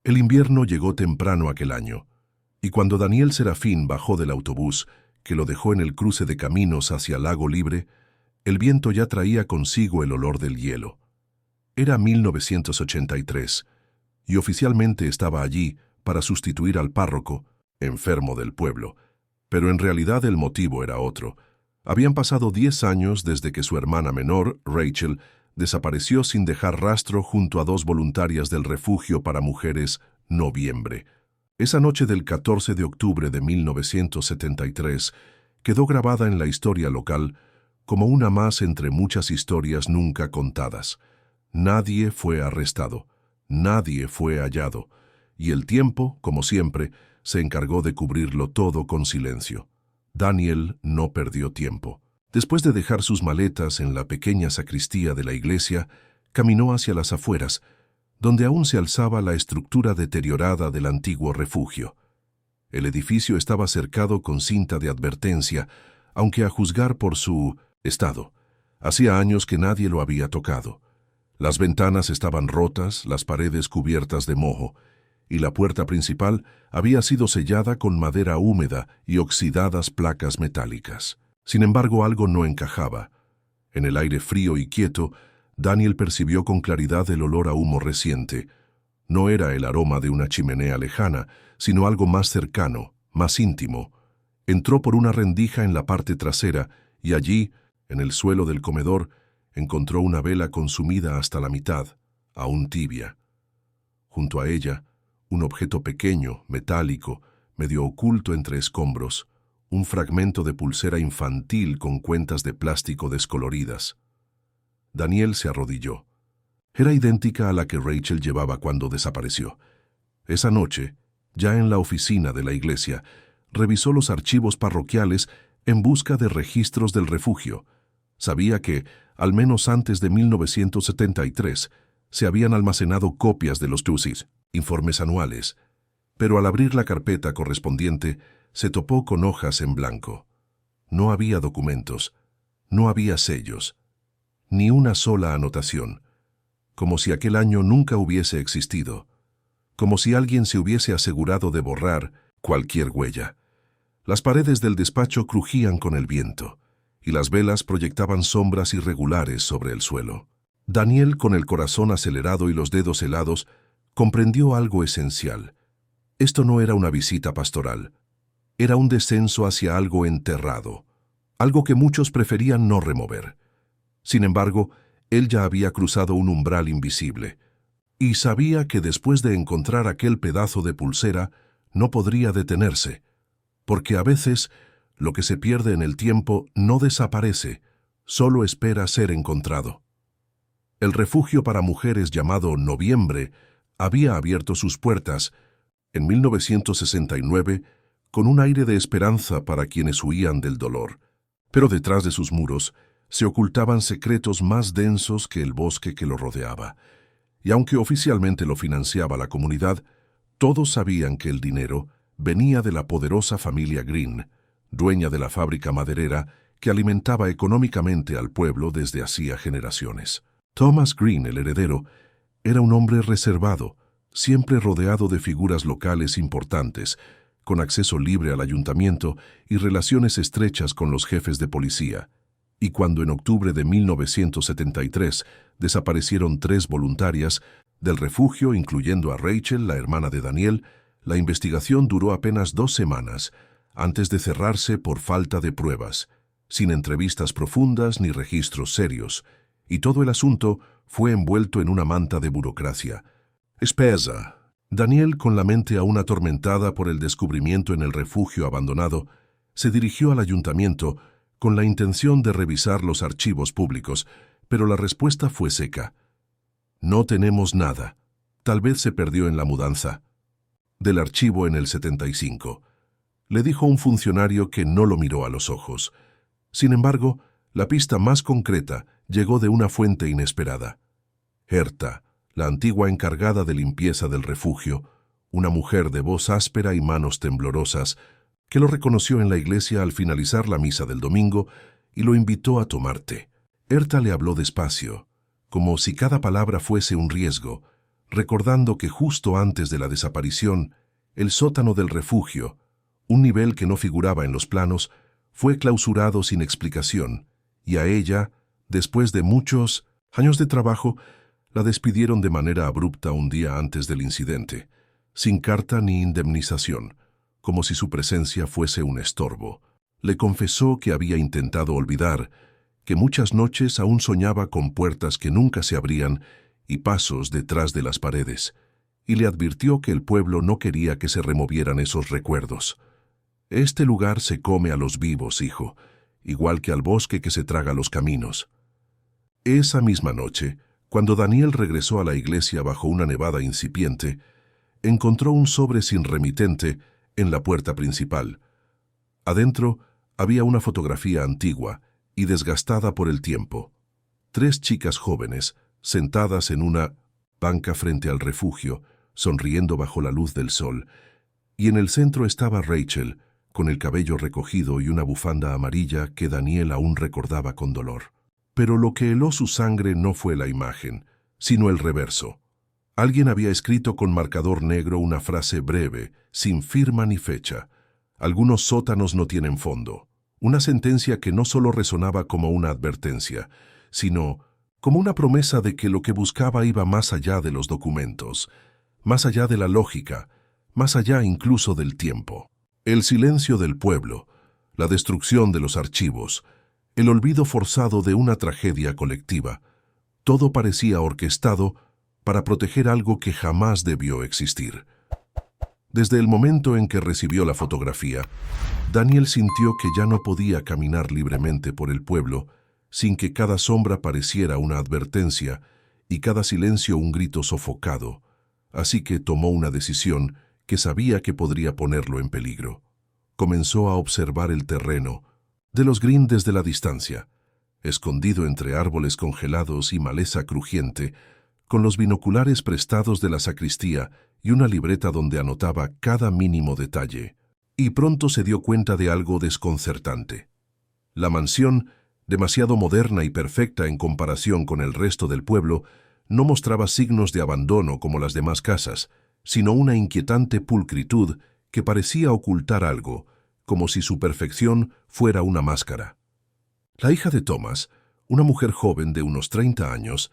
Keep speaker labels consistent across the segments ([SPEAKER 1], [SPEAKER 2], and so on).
[SPEAKER 1] El invierno llegó temprano aquel año, y cuando Daniel Serafín bajó del autobús, que lo dejó en el cruce de caminos hacia Lago Libre, el viento ya traía consigo el olor del hielo. Era 1983, y oficialmente estaba allí para sustituir al párroco, enfermo del pueblo, pero en realidad el motivo era otro. Habían pasado 10 años desde que su hermana menor, Rachel, desapareció sin dejar rastro junto a 2 voluntarias del refugio para mujeres Noviembre. Esa noche del 14 de octubre de 1973 quedó grabada en la historia local como una más entre muchas historias nunca contadas. Nadie fue arrestado, nadie fue hallado, y el tiempo, como siempre, se encargó de cubrirlo todo con silencio. Daniel no perdió tiempo. Después de dejar sus maletas en la pequeña sacristía de la iglesia, caminó hacia las afueras, donde aún se alzaba la estructura deteriorada del antiguo refugio. El edificio estaba cercado con cinta de advertencia, aunque a juzgar por su estado, hacía años que nadie lo había tocado. Las ventanas estaban rotas, las paredes cubiertas de moho, y la puerta principal había sido sellada con madera húmeda y oxidadas placas metálicas. Sin embargo, algo no encajaba. En el aire frío y quieto, Daniel percibió con claridad el olor a humo reciente. No era el aroma de una chimenea lejana, sino algo más cercano, más íntimo. Entró por una rendija en la parte trasera y allí, en el suelo del comedor, encontró una vela consumida hasta la mitad, aún tibia. Junto a ella, un objeto pequeño, metálico, medio oculto entre escombros, un fragmento de pulsera infantil con cuentas de plástico descoloridas. Daniel se arrodilló. Era idéntica a la que Rachel llevaba cuando desapareció. Esa noche, ya en la oficina de la iglesia, revisó los archivos parroquiales en busca de registros del refugio. Sabía que, al menos antes de 1973, se habían almacenado copias de los TUSIs, informes anuales, pero al abrir la carpeta correspondiente, se topó con hojas en blanco. No había documentos, no había sellos, ni una sola anotación, como si aquel año nunca hubiese existido, como si alguien se hubiese asegurado de borrar cualquier huella. Las paredes del despacho crujían con el viento, y las velas proyectaban sombras irregulares sobre el suelo. Daniel, con el corazón acelerado y los dedos helados, comprendió algo esencial. Esto no era una visita pastoral, era un descenso hacia algo enterrado, algo que muchos preferían no remover. Sin embargo, él ya había cruzado un umbral invisible, y sabía que después de encontrar aquel pedazo de pulsera, no podría detenerse, porque a veces lo que se pierde en el tiempo no desaparece, solo espera ser encontrado. El refugio para mujeres llamado Noviembre había abierto sus puertas en 1969 con un aire de esperanza para quienes huían del dolor, pero detrás de sus muros se ocultaban secretos más densos que el bosque que lo rodeaba, y aunque oficialmente lo financiaba la comunidad, todos sabían que el dinero venía de la poderosa familia Green, dueña de la fábrica maderera que alimentaba económicamente al pueblo desde hacía generaciones. Thomas Green, el heredero, era un hombre reservado, siempre rodeado de figuras locales importantes, con acceso libre al ayuntamiento y relaciones estrechas con los jefes de policía. Y cuando en octubre de 1973 desaparecieron 3 voluntarias del refugio, incluyendo a Rachel, la hermana de Daniel, la investigación duró apenas 2 semanas, antes de cerrarse por falta de pruebas, sin entrevistas profundas ni registros serios, y todo el asunto fue envuelto en una manta de burocracia. Espesa. Daniel, con la mente aún atormentada por el descubrimiento en el refugio abandonado, se dirigió al ayuntamiento con la intención de revisar los archivos públicos, pero la respuesta fue seca. No tenemos nada. Tal vez se perdió en la mudanza. Del archivo en el 75. Le dijo un funcionario que no lo miró a los ojos. Sin embargo, la pista más concreta llegó de una fuente inesperada. Herta, la antigua encargada de limpieza del refugio, una mujer de voz áspera y manos temblorosas, que lo reconoció en la iglesia al finalizar la misa del domingo y lo invitó a tomar té. Herta le habló despacio, como si cada palabra fuese un riesgo, recordando que justo antes de la desaparición, el sótano del refugio, un nivel que no figuraba en los planos, fue clausurado sin explicación, y a ella, después de muchos años de trabajo, la despidieron de manera abrupta un día antes del incidente, sin carta ni indemnización, como si su presencia fuese un estorbo. Le confesó que había intentado olvidar, que muchas noches aún soñaba con puertas que nunca se abrían y pasos detrás de las paredes, y le advirtió que el pueblo no quería que se removieran esos recuerdos. Este lugar se come a los vivos, hijo, igual que al bosque que se traga los caminos. Esa misma noche, cuando Daniel regresó a la iglesia bajo una nevada incipiente, encontró un sobre sin remitente en la puerta principal. Adentro había una fotografía antigua y desgastada por el tiempo. 3 chicas jóvenes, sentadas en una banca frente al refugio, sonriendo bajo la luz del sol, y en el centro estaba Rachel, con el cabello recogido y una bufanda amarilla que Daniel aún recordaba con dolor. Pero lo que heló su sangre no fue la imagen, sino el reverso. Alguien había escrito con marcador negro una frase breve, sin firma ni fecha. Algunos sótanos no tienen fondo. Una sentencia que no solo resonaba como una advertencia, sino como una promesa de que lo que buscaba iba más allá de los documentos, más allá de la lógica, más allá incluso del tiempo. El silencio del pueblo, la destrucción de los archivos, el olvido forzado de una tragedia colectiva, todo parecía orquestado para proteger algo que jamás debió existir. Desde el momento en que recibió la fotografía, Daniel sintió que ya no podía caminar libremente por el pueblo sin que cada sombra pareciera una advertencia y cada silencio un grito sofocado, así que tomó una decisión que sabía que podría ponerlo en peligro. Comenzó a observar el terreno de los Green desde la distancia, escondido entre árboles congelados y maleza crujiente, con los binoculares prestados de la sacristía y una libreta donde anotaba cada mínimo detalle. Y pronto se dio cuenta de algo desconcertante. La mansión, demasiado moderna y perfecta en comparación con el resto del pueblo, no mostraba signos de abandono como las demás casas, sino una inquietante pulcritud que parecía ocultar algo, como si su perfección fuera una máscara. La hija de Thomas, una mujer joven de unos 30 años,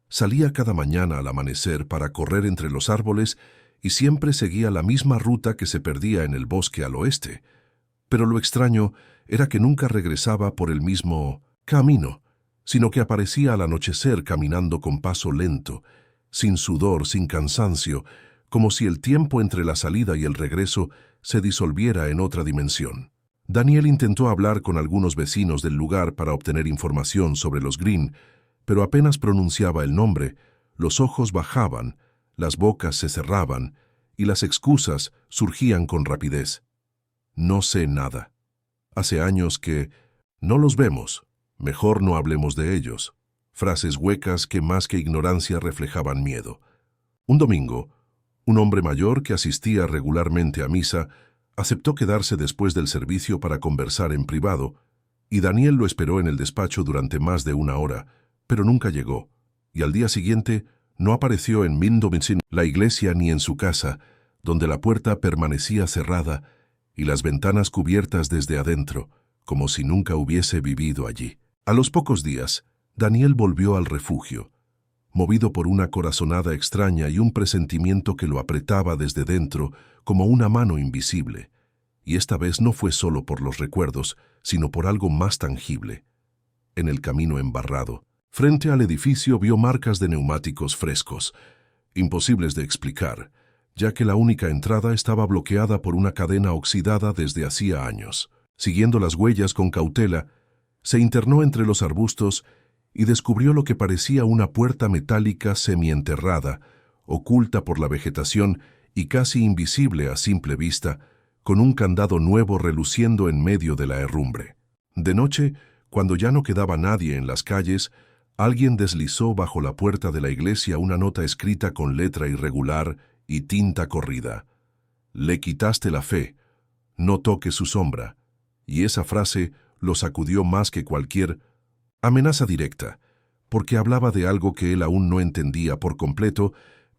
[SPEAKER 1] salía cada mañana al amanecer para correr entre los árboles y siempre seguía la misma ruta que se perdía en el bosque al oeste. Pero lo extraño era que nunca regresaba por el mismo camino, sino que aparecía al anochecer caminando con paso lento, sin sudor, sin cansancio, como si el tiempo entre la salida y el regreso se disolviera en otra dimensión. Daniel intentó hablar con algunos vecinos del lugar para obtener información sobre los Green, pero apenas pronunciaba el nombre, los ojos bajaban, las bocas se cerraban y las excusas surgían con rapidez. No sé nada. Hace años que no los vemos, mejor no hablemos de ellos. Frases huecas que más que ignorancia reflejaban miedo. Un domingo, un hombre mayor que asistía regularmente a misa aceptó quedarse después del servicio para conversar en privado, y Daniel lo esperó en el despacho durante más de 1 hora, pero nunca llegó, y al día siguiente no apareció en la iglesia ni en su casa, donde la puerta permanecía cerrada y las ventanas cubiertas desde adentro, como si nunca hubiese vivido allí. A los pocos días, Daniel volvió al refugio, movido por una corazonada extraña y un presentimiento que lo apretaba desde dentro como una mano invisible. Y esta vez no fue solo por los recuerdos, sino por algo más tangible. En el camino embarrado, frente al edificio, vio marcas de neumáticos frescos, imposibles de explicar, ya que la única entrada estaba bloqueada por una cadena oxidada desde hacía años. Siguiendo las huellas con cautela, se internó entre los arbustos y descubrió lo que parecía una puerta metálica semienterrada, oculta por la vegetación y casi invisible a simple vista, con un candado nuevo reluciendo en medio de la herrumbre. De noche, cuando ya no quedaba nadie en las calles, alguien deslizó bajo la puerta de la iglesia una nota escrita con letra irregular y tinta corrida. «Le quitaste la fe, no toques su sombra», y esa frase lo sacudió más que cualquier amenaza directa, porque hablaba de algo que él aún no entendía por completo,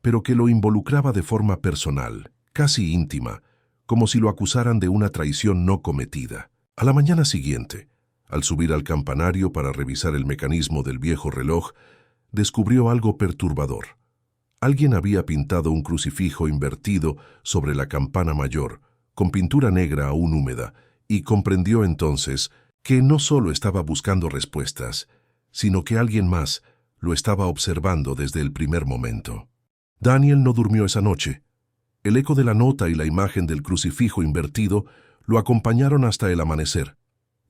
[SPEAKER 1] pero que lo involucraba de forma personal, casi íntima, como si lo acusaran de una traición no cometida. A la mañana siguiente, al subir al campanario para revisar el mecanismo del viejo reloj, descubrió algo perturbador. Alguien había pintado un crucifijo invertido sobre la campana mayor, con pintura negra aún húmeda, y comprendió entonces que no solo estaba buscando respuestas, sino que alguien más lo estaba observando desde el primer momento. Daniel no durmió esa noche. El eco de la nota y la imagen del crucifijo invertido lo acompañaron hasta el amanecer,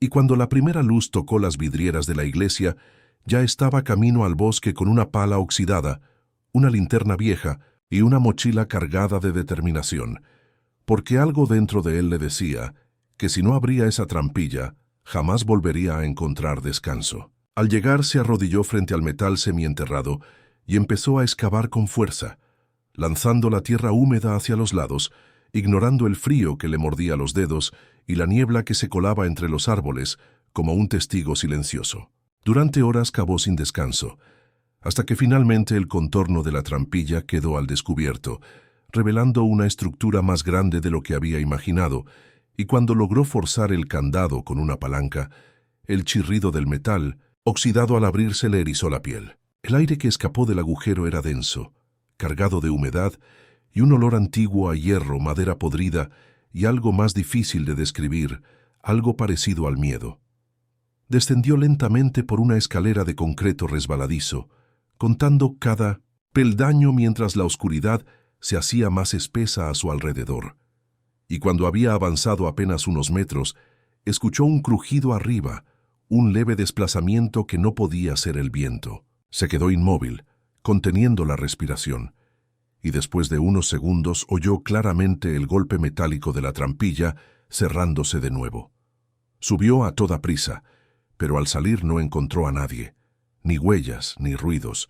[SPEAKER 1] y cuando la primera luz tocó las vidrieras de la iglesia, ya estaba camino al bosque con una pala oxidada, una linterna vieja y una mochila cargada de determinación, porque algo dentro de él le decía que si no abría esa trampilla, jamás volvería a encontrar descanso. Al llegar se arrodilló frente al metal semienterrado y empezó a excavar con fuerza, lanzando la tierra húmeda hacia los lados, ignorando el frío que le mordía los dedos y la niebla que se colaba entre los árboles como un testigo silencioso. Durante horas cavó sin descanso, hasta que finalmente el contorno de la trampilla quedó al descubierto, revelando una estructura más grande de lo que había imaginado, y cuando logró forzar el candado con una palanca, el chirrido del metal, oxidado al abrirse, le erizó la piel. El aire que escapó del agujero era denso, cargado de humedad y un olor antiguo a hierro, madera podrida y algo más difícil de describir, algo parecido al miedo. Descendió lentamente por una escalera de concreto resbaladizo, contando cada peldaño mientras la oscuridad se hacía más espesa a su alrededor. Y cuando había avanzado apenas unos metros, escuchó un crujido arriba, un leve desplazamiento que no podía ser el viento. Se quedó inmóvil, conteniendo la respiración, y después de unos segundos oyó claramente el golpe metálico de la trampilla cerrándose de nuevo. Subió a toda prisa, pero al salir no encontró a nadie, ni huellas ni ruidos,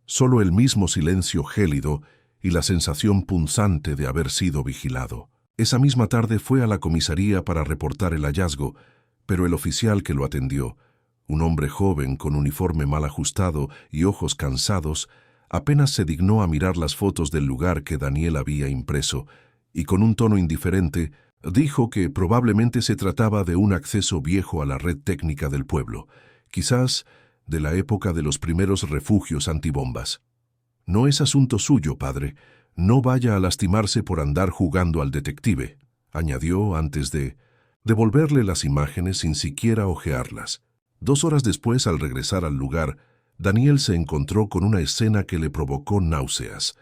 [SPEAKER 1] solo el mismo silencio gélido y la sensación punzante de haber sido vigilado. Esa misma tarde fue a la comisaría para reportar el hallazgo, pero el oficial que lo atendió, un hombre joven con uniforme mal ajustado y ojos cansados, apenas se dignó a mirar las fotos del lugar que Daniel había impreso, y con un tono indiferente dijo que probablemente se trataba de un acceso viejo a la red técnica del pueblo, quizás de la época de los primeros refugios antibombas. «No es asunto suyo, padre. No vaya a lastimarse por andar jugando al detective», añadió antes de devolverle las imágenes sin siquiera hojearlas. 2 horas después, al regresar al lugar, Daniel se encontró con una escena que le provocó náuseas.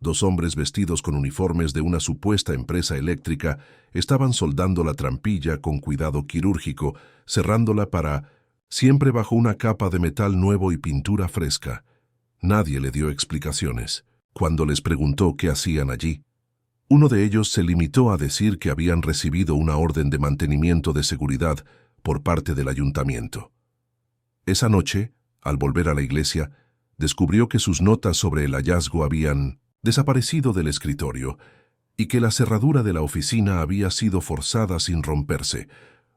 [SPEAKER 1] 2 hombres vestidos con uniformes de una supuesta empresa eléctrica estaban soldando la trampilla con cuidado quirúrgico, cerrándola siempre bajo una capa de metal nuevo y pintura fresca. Nadie le dio explicaciones. Cuando les preguntó qué hacían allí, uno de ellos se limitó a decir que habían recibido una orden de mantenimiento de seguridad por parte del ayuntamiento. Esa noche, al volver a la iglesia, descubrió que sus notas sobre el hallazgo habían desaparecido del escritorio y que la cerradura de la oficina había sido forzada sin romperse,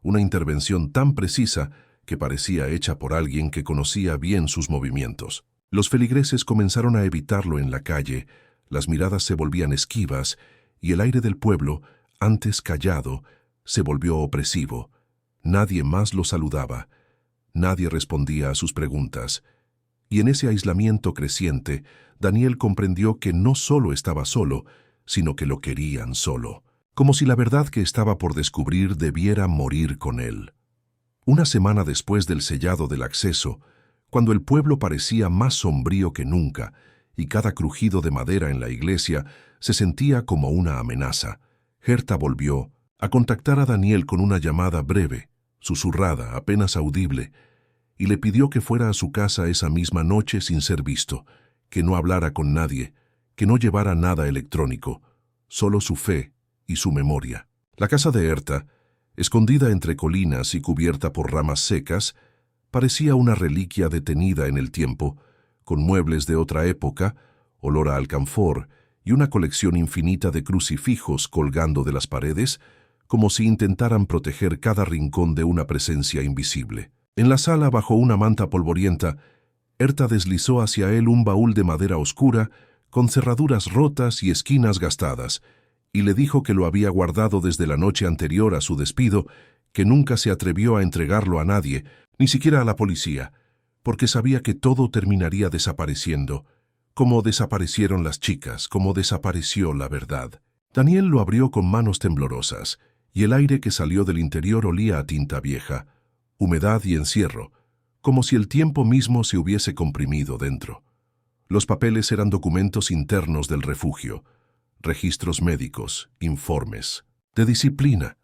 [SPEAKER 1] una intervención tan precisa que parecía hecha por alguien que conocía bien sus movimientos. Los feligreses comenzaron a evitarlo en la calle, las miradas se volvían esquivas y el aire del pueblo, antes callado, se volvió opresivo. Nadie más lo saludaba, nadie respondía a sus preguntas. Y en ese aislamiento creciente, Daniel comprendió que no solo estaba solo, sino que lo querían solo, como si la verdad que estaba por descubrir debiera morir con él. Una semana después del sellado del acceso, cuando el pueblo parecía más sombrío que nunca y cada crujido de madera en la iglesia se sentía como una amenaza, Herta volvió a contactar a Daniel con una llamada breve, susurrada, apenas audible, y le pidió que fuera a su casa esa misma noche sin ser visto, que no hablara con nadie, que no llevara nada electrónico, solo su fe y su memoria. La casa de Herta, escondida entre colinas y cubierta por ramas secas, parecía una reliquia detenida en el tiempo, con muebles de otra época, olor a alcanfor y una colección infinita de crucifijos colgando de las paredes, como si intentaran proteger cada rincón de una presencia invisible. En la sala, bajo una manta polvorienta, Herta deslizó hacia él un baúl de madera oscura con cerraduras rotas y esquinas gastadas, y le dijo que lo había guardado desde la noche anterior a su despido, que nunca se atrevió a entregarlo a nadie, ni siquiera a la policía, porque sabía que todo terminaría desapareciendo, como desaparecieron las chicas, como desapareció la verdad. Daniel lo abrió con manos temblorosas, y el aire que salió del interior olía a tinta vieja, humedad y encierro, como si el tiempo mismo se hubiese comprimido dentro. Los papeles eran documentos internos del refugio, registros médicos, informes, de disciplina,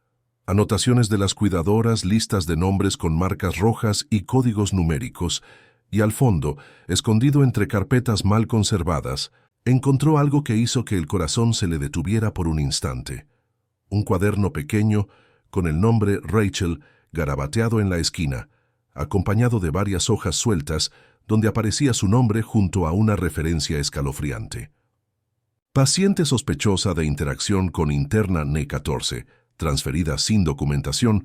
[SPEAKER 1] anotaciones de las cuidadoras, listas de nombres con marcas rojas y códigos numéricos, y al fondo, escondido entre carpetas mal conservadas, encontró algo que hizo que el corazón se le detuviera por un instante. Un cuaderno pequeño con el nombre Rachel garabateado en la esquina, acompañado de varias hojas sueltas donde aparecía su nombre junto a una referencia escalofriante. Paciente sospechosa de interacción con interna N14, transferida sin documentación,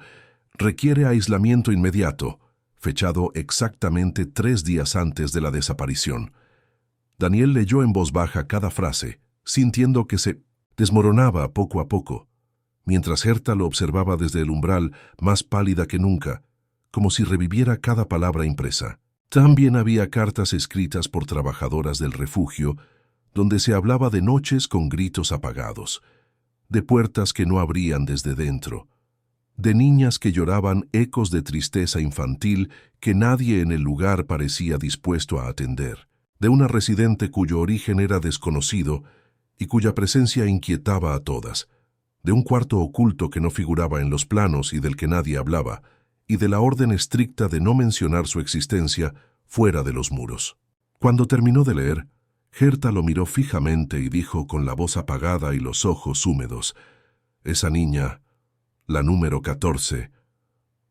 [SPEAKER 1] requiere aislamiento inmediato, fechado exactamente 3 días antes de la desaparición. Daniel leyó en voz baja cada frase, sintiendo que se desmoronaba poco a poco, mientras Herta lo observaba desde el umbral, más pálida que nunca, como si reviviera cada palabra impresa. También había cartas escritas por trabajadoras del refugio, donde se hablaba de noches con gritos apagados, de puertas que no abrían desde dentro, de niñas que lloraban ecos de tristeza infantil que nadie en el lugar parecía dispuesto a atender, de una residente cuyo origen era desconocido y cuya presencia inquietaba a todas, de un cuarto oculto que no figuraba en los planos y del que nadie hablaba, y de la orden estricta de no mencionar su existencia fuera de los muros. Cuando terminó de leer, Herta lo miró fijamente y dijo con la voz apagada y los ojos húmedos: «Esa niña, la número 14,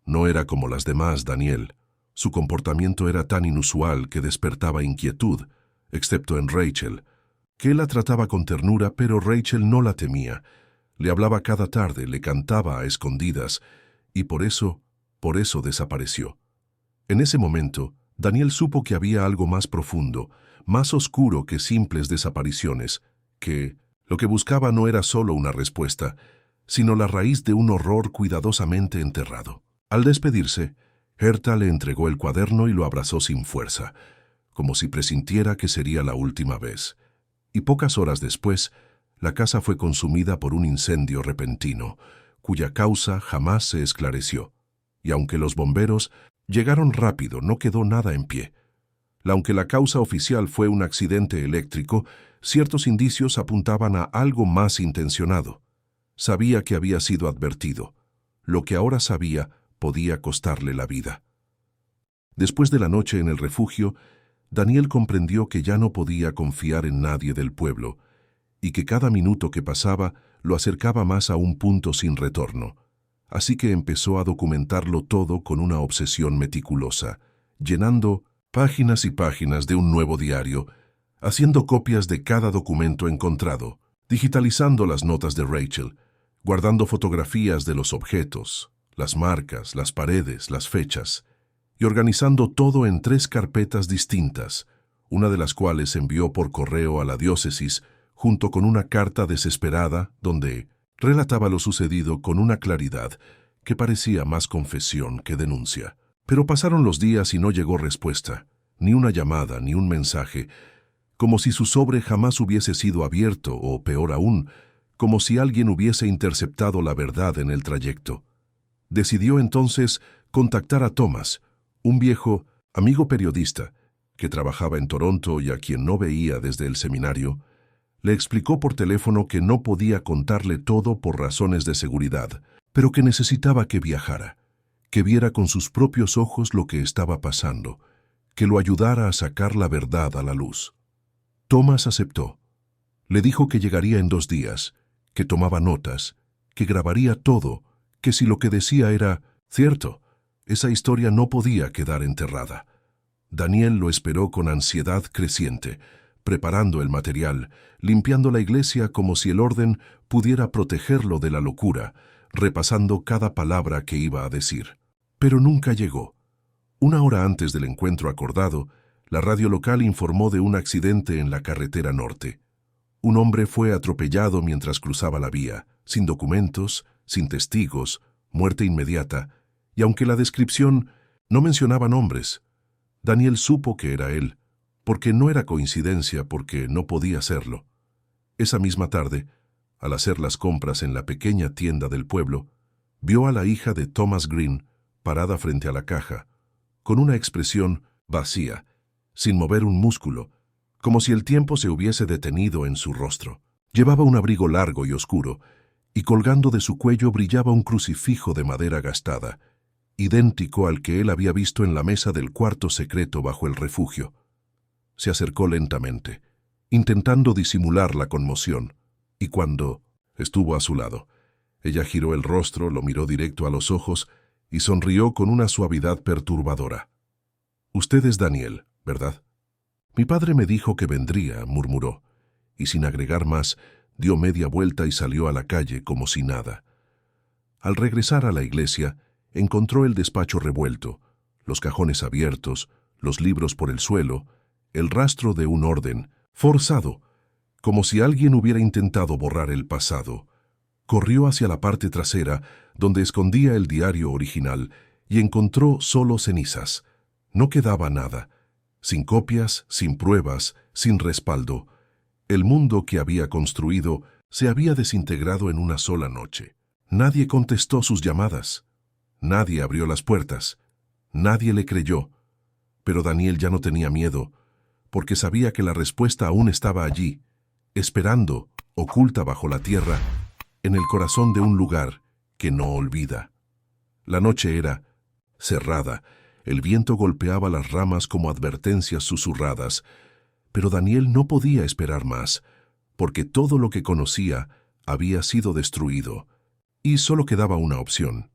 [SPEAKER 1] no era como las demás, Daniel. Su comportamiento era tan inusual que despertaba inquietud, excepto en Rachel, que él la trataba con ternura, pero Rachel no la temía. Le hablaba cada tarde, le cantaba a escondidas, y por eso desapareció». En ese momento, Daniel supo que había algo más profundo, más oscuro que simples desapariciones, que lo que buscaba no era solo una respuesta, sino la raíz de un horror cuidadosamente enterrado. Al despedirse, Herta le entregó el cuaderno y lo abrazó sin fuerza, como si presintiera que sería la última vez. Y pocas horas después, la casa fue consumida por un incendio repentino, cuya causa jamás se esclareció. Y aunque los bomberos llegaron rápido, no quedó nada en pie. Aunque la causa oficial fue un accidente eléctrico, ciertos indicios apuntaban a algo más intencionado. Sabía que había sido advertido. Lo que ahora sabía podía costarle la vida. Después de la noche en el refugio, Daniel comprendió que ya no podía confiar en nadie del pueblo, y que cada minuto que pasaba lo acercaba más a un punto sin retorno. Así que empezó a documentarlo todo con una obsesión meticulosa, llenando páginas y páginas de un nuevo diario, haciendo copias de cada documento encontrado, digitalizando las notas de Rachel, guardando fotografías de los objetos, las marcas, las paredes, las fechas, y organizando todo en 3 carpetas distintas, una de las cuales envió por correo a la diócesis junto con una carta desesperada donde relataba lo sucedido con una claridad que parecía más confesión que denuncia. Pero pasaron los días y no llegó respuesta, ni una llamada, ni un mensaje, como si su sobre jamás hubiese sido abierto o, peor aún, como si alguien hubiese interceptado la verdad en el trayecto. Decidió entonces contactar a Thomas, un viejo amigo periodista que trabajaba en Toronto y a quien no veía desde el seminario. Le explicó por teléfono que no podía contarle todo por razones de seguridad, pero que necesitaba que viajara, que viera con sus propios ojos lo que estaba pasando, que lo ayudara a sacar la verdad a la luz. Thomas aceptó. Le dijo que llegaría en 2 días, que tomaba notas, que grabaría todo, que si lo que decía era cierto, esa historia no podía quedar enterrada. Daniel lo esperó con ansiedad creciente, preparando el material, limpiando la iglesia como si el orden pudiera protegerlo de la locura, repasando cada palabra que iba a decir. Pero nunca llegó. 1 hora antes del encuentro acordado, la radio local informó de un accidente en la carretera norte. Un hombre fue atropellado mientras cruzaba la vía, sin documentos, sin testigos, muerte inmediata, y aunque la descripción no mencionaba nombres, Daniel supo que era él, porque no era coincidencia, porque no podía serlo. Esa misma tarde, al hacer las compras en la pequeña tienda del pueblo, vio a la hija de Thomas Green parada frente a la caja, con una expresión vacía, sin mover un músculo, como si el tiempo se hubiese detenido en su rostro. Llevaba un abrigo largo y oscuro, y colgando de su cuello brillaba un crucifijo de madera gastada, idéntico al que él había visto en la mesa del cuarto secreto bajo el refugio. Se acercó lentamente, intentando disimular la conmoción, y cuando estuvo a su lado, ella giró el rostro, lo miró directo a los ojos y sonrió con una suavidad perturbadora. «Usted es Daniel, ¿verdad?» «Mi padre me dijo que vendría», murmuró, y sin agregar más, dio media vuelta y salió a la calle como si nada. Al regresar a la iglesia, encontró el despacho revuelto, los cajones abiertos, los libros por el suelo, el rastro de un orden forzado, como si alguien hubiera intentado borrar el pasado. Corrió hacia la parte trasera, donde escondía el diario original, y encontró solo cenizas. No quedaba nada, sin copias, sin pruebas, sin respaldo. El mundo que había construido se había desintegrado en una sola noche. Nadie contestó sus llamadas. Nadie abrió las puertas. Nadie le creyó. Pero Daniel ya no tenía miedo, porque sabía que la respuesta aún estaba allí, esperando, oculta bajo la tierra, en el corazón de un lugar que no olvida. La noche era cerrada, el viento golpeaba las ramas como advertencias susurradas, pero Daniel no podía esperar más, porque todo lo que conocía había sido destruido, y solo quedaba una opción: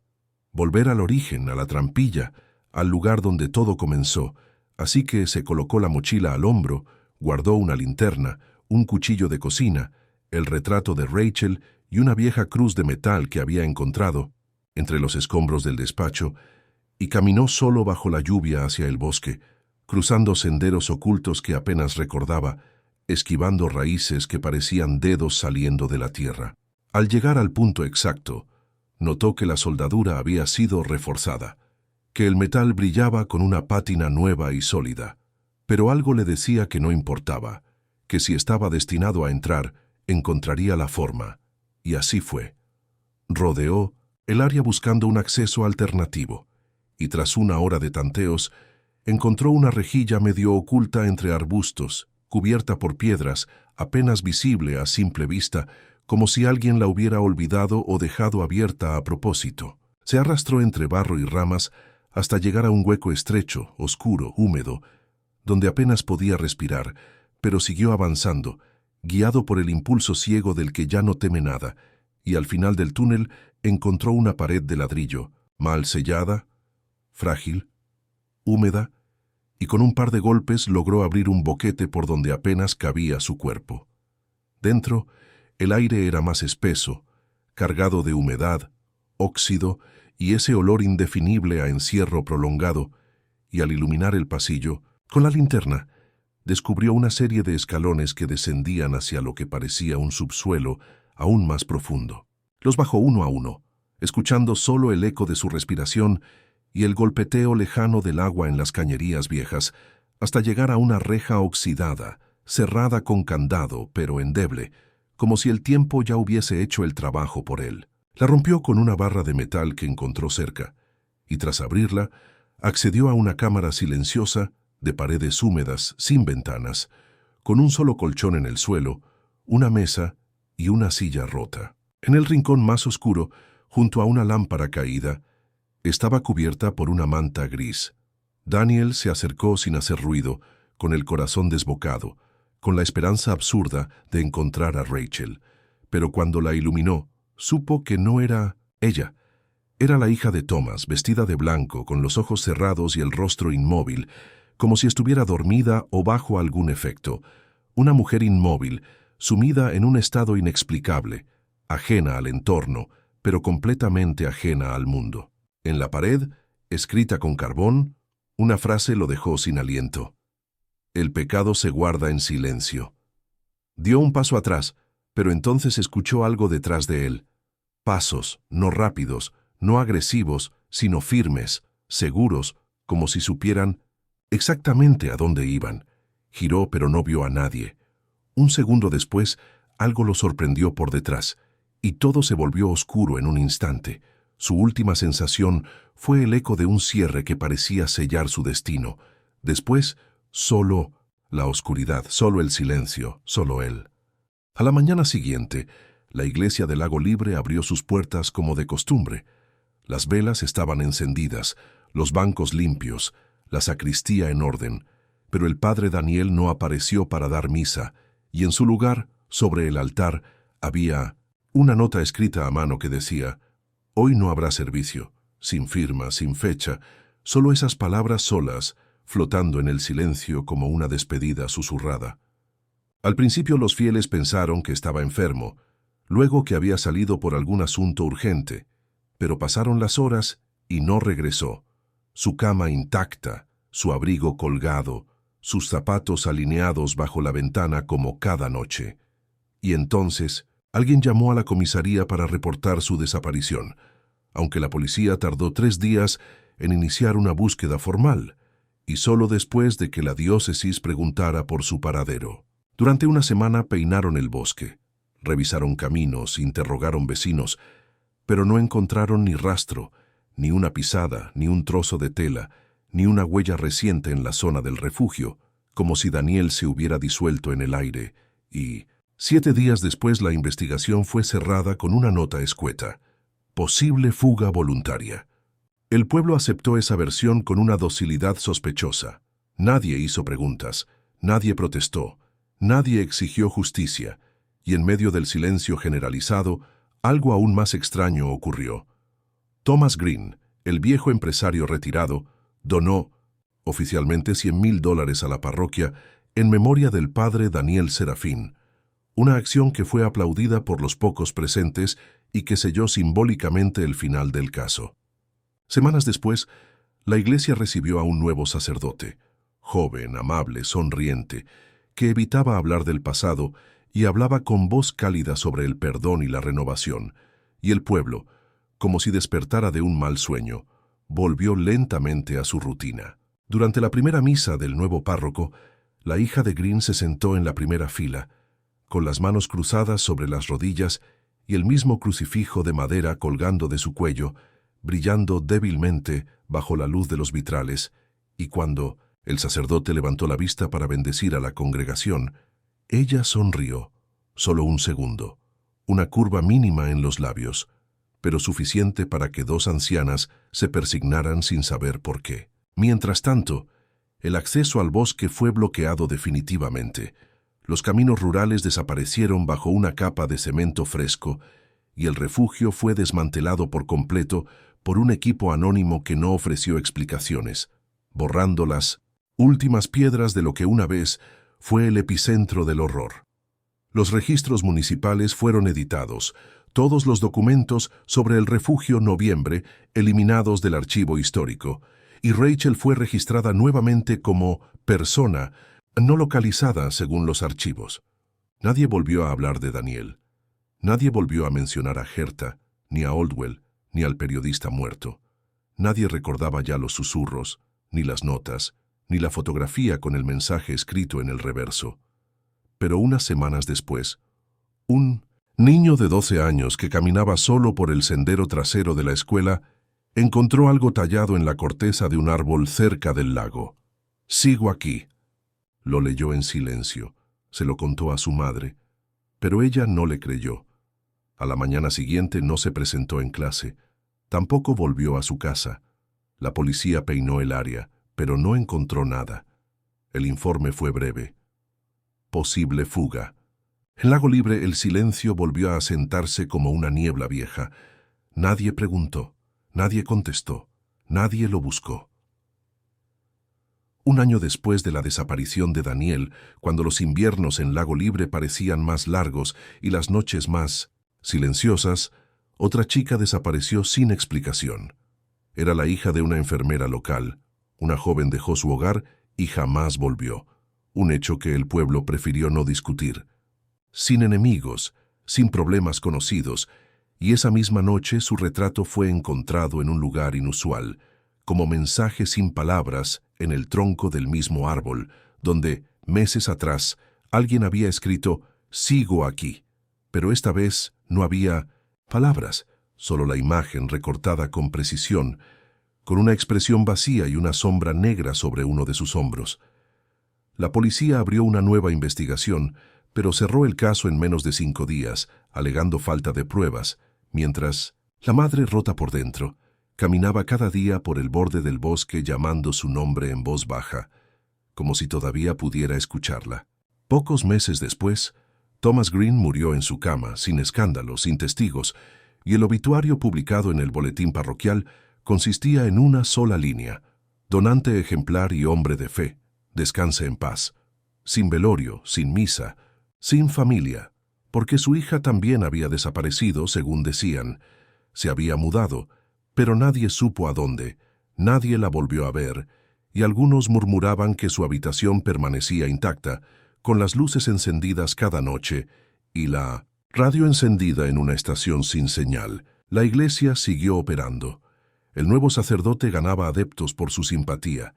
[SPEAKER 1] volver al origen, a la trampilla, al lugar donde todo comenzó. Así que se colocó la mochila al hombro, guardó una linterna, un cuchillo de cocina, el retrato de Rachel y una vieja cruz de metal que había encontrado entre los escombros del despacho, y caminó solo bajo la lluvia hacia el bosque, cruzando senderos ocultos que apenas recordaba, esquivando raíces que parecían dedos saliendo de la tierra. Al llegar al punto exacto, notó que la soldadura había sido reforzada, que el metal brillaba con una pátina nueva y sólida, pero algo le decía que no importaba, que si estaba destinado a entrar, encontraría la forma, y así fue. Rodeó el área buscando un acceso alternativo, y tras una hora de tanteos, encontró una rejilla medio oculta entre arbustos, cubierta por piedras, apenas visible a simple vista, como si alguien la hubiera olvidado o dejado abierta a propósito. Se arrastró entre barro y ramas hasta llegar a un hueco estrecho, oscuro, húmedo, donde apenas podía respirar, pero siguió avanzando, guiado por el impulso ciego del que ya no teme nada, y al final del túnel encontró una pared de ladrillo, mal sellada, frágil, húmeda, y con un par de golpes logró abrir un boquete por donde apenas cabía su cuerpo. Dentro, el aire era más espeso, cargado de humedad, óxido y ese olor indefinible a encierro prolongado, y al iluminar el pasillo, con la linterna, descubrió una serie de escalones que descendían hacia lo que parecía un subsuelo aún más profundo. Los bajó uno a uno, escuchando solo el eco de su respiración y el golpeteo lejano del agua en las cañerías viejas, hasta llegar a una reja oxidada, cerrada con candado, pero endeble, como si el tiempo ya hubiese hecho el trabajo por él. La rompió con una barra de metal que encontró cerca, y tras abrirla, accedió a una cámara silenciosa, de paredes húmedas, sin ventanas, con un solo colchón en el suelo, una mesa y una silla rota. En el rincón más oscuro, junto a una lámpara caída, estaba cubierta por una manta gris. Daniel se acercó sin hacer ruido, con el corazón desbocado, con la esperanza absurda de encontrar a Rachel. Pero cuando la iluminó, supo que no era ella. Era la hija de Thomas, vestida de blanco, con los ojos cerrados y el rostro inmóvil, como si estuviera dormida o bajo algún efecto. Una mujer inmóvil, sumida en un estado inexplicable, ajena al entorno, pero completamente ajena al mundo. En la pared, escrita con carbón, una frase lo dejó sin aliento. El pecado se guarda en silencio. Dio un paso atrás, pero entonces escuchó algo detrás de él. Pasos, no rápidos, no agresivos, sino firmes, seguros, como si supieran exactamente a dónde iban. Giró, pero no vio a nadie. Un segundo después, algo lo sorprendió por detrás, y todo se volvió oscuro en un instante. Su última sensación fue el eco de un cierre que parecía sellar su destino. Después, solo la oscuridad, solo el silencio, solo él. A la mañana siguiente, la iglesia del Lago Libre abrió sus puertas como de costumbre. Las velas estaban encendidas, los bancos limpios, la sacristía en orden, pero el padre Daniel no apareció para dar misa, y en su lugar, sobre el altar, había una nota escrita a mano que decía: «Hoy no habrá servicio», sin firma, sin fecha, solo esas palabras solas, flotando en el silencio como una despedida susurrada. Al principio los fieles pensaron que estaba enfermo, luego que había salido por algún asunto urgente, pero pasaron las horas y no regresó. Su cama intacta, su abrigo colgado, sus zapatos alineados bajo la ventana como cada noche. Y entonces, alguien llamó a la comisaría para reportar su desaparición, aunque la policía tardó 3 días en iniciar una búsqueda formal, y solo después de que la diócesis preguntara por su paradero. Durante una semana peinaron el bosque, revisaron caminos, interrogaron vecinos, pero no encontraron ni rastro, ni una pisada, ni un trozo de tela, ni una huella reciente en la zona del refugio, como si Daniel se hubiera disuelto en el aire, y 7 días después la investigación fue cerrada con una nota escueta: «Posible fuga voluntaria». El pueblo aceptó esa versión con una docilidad sospechosa. Nadie hizo preguntas, nadie protestó, nadie exigió justicia, y en medio del silencio generalizado, algo aún más extraño ocurrió. Thomas Green, el viejo empresario retirado, donó, oficialmente, $100,000 a la parroquia en memoria del padre Daniel Serafín, una acción que fue aplaudida por los pocos presentes y que selló simbólicamente el final del caso. Semanas después, la iglesia recibió a un nuevo sacerdote, joven, amable, sonriente, que evitaba hablar del pasado y hablaba con voz cálida sobre el perdón y la renovación, y el pueblo, como si despertara de un mal sueño, volvió lentamente a su rutina. Durante la primera misa del nuevo párroco, la hija de Green se sentó en la primera fila, con las manos cruzadas sobre las rodillas y el mismo crucifijo de madera colgando de su cuello, brillando débilmente bajo la luz de los vitrales, y cuando el sacerdote levantó la vista para bendecir a la congregación, ella sonrió, solo un segundo, una curva mínima en los labios, pero suficiente para que 2 ancianas se persignaran sin saber por qué. Mientras tanto, el acceso al bosque fue bloqueado definitivamente. Los caminos rurales desaparecieron bajo una capa de cemento fresco y el refugio fue desmantelado por completo por un equipo anónimo que no ofreció explicaciones, borrando las últimas piedras de lo que una vez fue el epicentro del horror. Los registros municipales fueron editados, todos los documentos sobre el refugio Noviembre eliminados del archivo histórico, y Rachel fue registrada nuevamente como persona no localizada según los archivos. Nadie volvió a hablar de Daniel. Nadie volvió a mencionar a Herta, ni a Oldwell, ni al periodista muerto. Nadie recordaba ya los susurros, ni las notas, ni la fotografía con el mensaje escrito en el reverso. Pero unas semanas después, un niño de 12 años que caminaba solo por el sendero trasero de la escuela encontró algo tallado en la corteza de un árbol cerca del lago. «Sigo aquí». Lo leyó en silencio, se lo contó a su madre, pero ella no le creyó. A la mañana siguiente no se presentó en clase, tampoco volvió a su casa. La policía peinó el área, pero no encontró nada. El informe fue breve. Posible fuga. En Lago Libre el silencio volvió a asentarse como una niebla vieja. Nadie preguntó, nadie contestó, nadie lo buscó. Un año después de la desaparición de Daniel, cuando los inviernos en Lago Libre parecían más largos y las noches más silenciosas, otra chica desapareció sin explicación. Era la hija de una enfermera local. Una joven dejó su hogar y jamás volvió, un hecho que el pueblo prefirió no discutir. sin enemigos, sin problemas conocidos, y esa misma noche su retrato fue encontrado en un lugar inusual, como mensaje sin palabras en el tronco del mismo árbol, donde, meses atrás, alguien había escrito «Sigo aquí», pero esta vez no había palabras, solo la imagen recortada con precisión, con una expresión vacía y una sombra negra sobre uno de sus hombros. La policía abrió una nueva investigación, pero cerró el caso en menos de 5 días, alegando falta de pruebas, mientras la madre, rota por dentro, caminaba cada día por el borde del bosque llamando su nombre en voz baja, como si todavía pudiera escucharla. Pocos meses después, Thomas Green murió en su cama, sin escándalo, sin testigos, y el obituario publicado en el boletín parroquial consistía en una sola línea: donante ejemplar y hombre de fe, descanse en paz. Sin velorio, sin misa, sin familia, porque su hija también había desaparecido, según decían. Se había mudado, pero nadie supo a dónde, nadie la volvió a ver, y algunos murmuraban que su habitación permanecía intacta, con las luces encendidas cada noche y la radio encendida en una estación sin señal. La iglesia siguió operando. El nuevo sacerdote ganaba adeptos por su simpatía,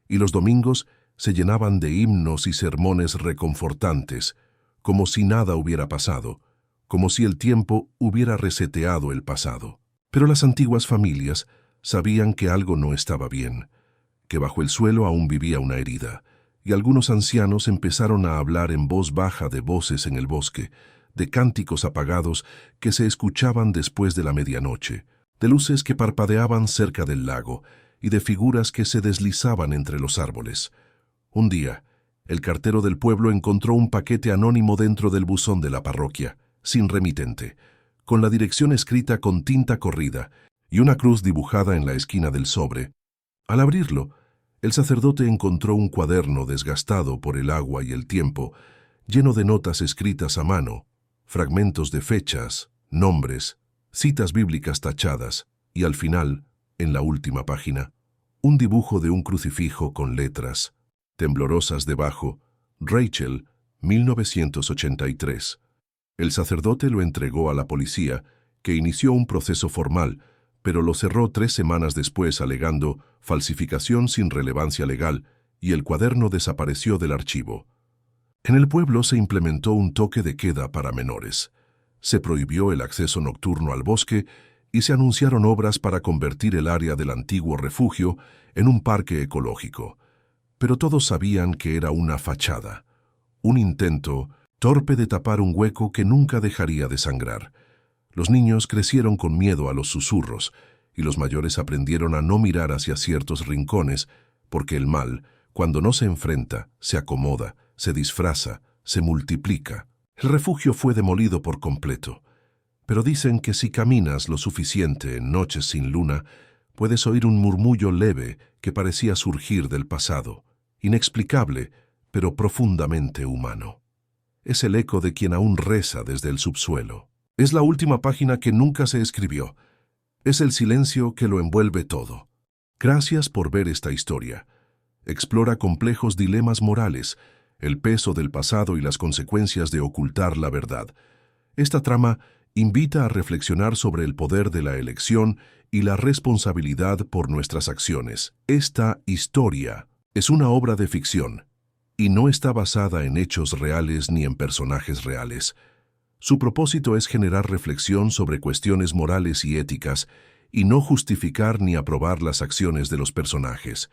[SPEAKER 1] y los domingos se llenaban de himnos y sermones reconfortantes, como si nada hubiera pasado, como si el tiempo hubiera reseteado el pasado. Pero las antiguas familias sabían que algo no estaba bien, que bajo el suelo aún vivía una herida, y algunos ancianos empezaron a hablar en voz baja de voces en el bosque, de cánticos apagados que se escuchaban después de la medianoche, de luces que parpadeaban cerca del lago y de figuras que se deslizaban entre los árboles. Un día, el cartero del pueblo encontró un paquete anónimo dentro del buzón de la parroquia, sin remitente, con la dirección escrita con tinta corrida y una cruz dibujada en la esquina del sobre. Al abrirlo, el sacerdote encontró un cuaderno desgastado por el agua y el tiempo, lleno de notas escritas a mano, fragmentos de fechas, nombres, citas bíblicas tachadas, y al final, en la última página, un dibujo de un crucifijo con letras temblorosas debajo: Rachel, 1983. El sacerdote lo entregó a la policía, que inició un proceso formal, pero lo cerró 3 semanas después alegando falsificación sin relevancia legal, y el cuaderno desapareció del archivo. En el pueblo se implementó un toque de queda para menores. Se prohibió el acceso nocturno al bosque y se anunciaron obras para convertir el área del antiguo refugio en un parque ecológico. Pero todos sabían que era una fachada, un intento torpe de tapar un hueco que nunca dejaría de sangrar. Los niños crecieron con miedo a los susurros, y los mayores aprendieron a no mirar hacia ciertos rincones, porque el mal, cuando no se enfrenta, se acomoda, se disfraza, se multiplica. El refugio fue demolido por completo, pero dicen que si caminas lo suficiente en noches sin luna, puedes oír un murmullo leve que parecía surgir del pasado, inexplicable, pero profundamente humano. Es el eco de quien aún reza desde el subsuelo. Es la última página que nunca se escribió. Es el silencio que lo envuelve todo. Gracias por ver esta historia. Explora complejos dilemas morales, el peso del pasado y las consecuencias de ocultar la verdad. Esta trama invita a reflexionar sobre el poder de la elección y la responsabilidad por nuestras acciones. Esta historia es una obra de ficción y no está basada en hechos reales ni en personajes reales. Su propósito es generar reflexión sobre cuestiones morales y éticas y no justificar ni aprobar las acciones de los personajes.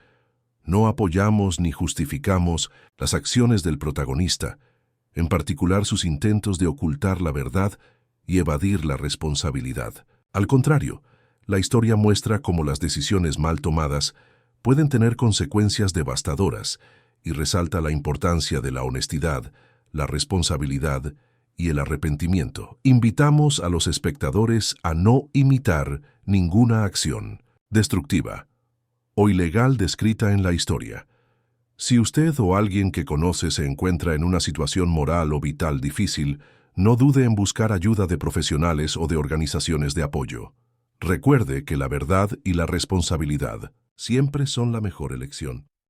[SPEAKER 1] No apoyamos ni justificamos las acciones del protagonista, en particular sus intentos de ocultar la verdad y evadir la responsabilidad. Al contrario, la historia muestra cómo las decisiones mal tomadas pueden tener consecuencias devastadoras y resalta la importancia de la honestidad, la responsabilidad y el arrepentimiento. Invitamos a los espectadores a no imitar ninguna acción destructiva o ilegal descrita en la historia. Si usted o alguien que conoce se encuentra en una situación moral o vital difícil, no dude en buscar ayuda de profesionales o de organizaciones de apoyo. Recuerde que la verdad y la responsabilidad siempre son la mejor elección.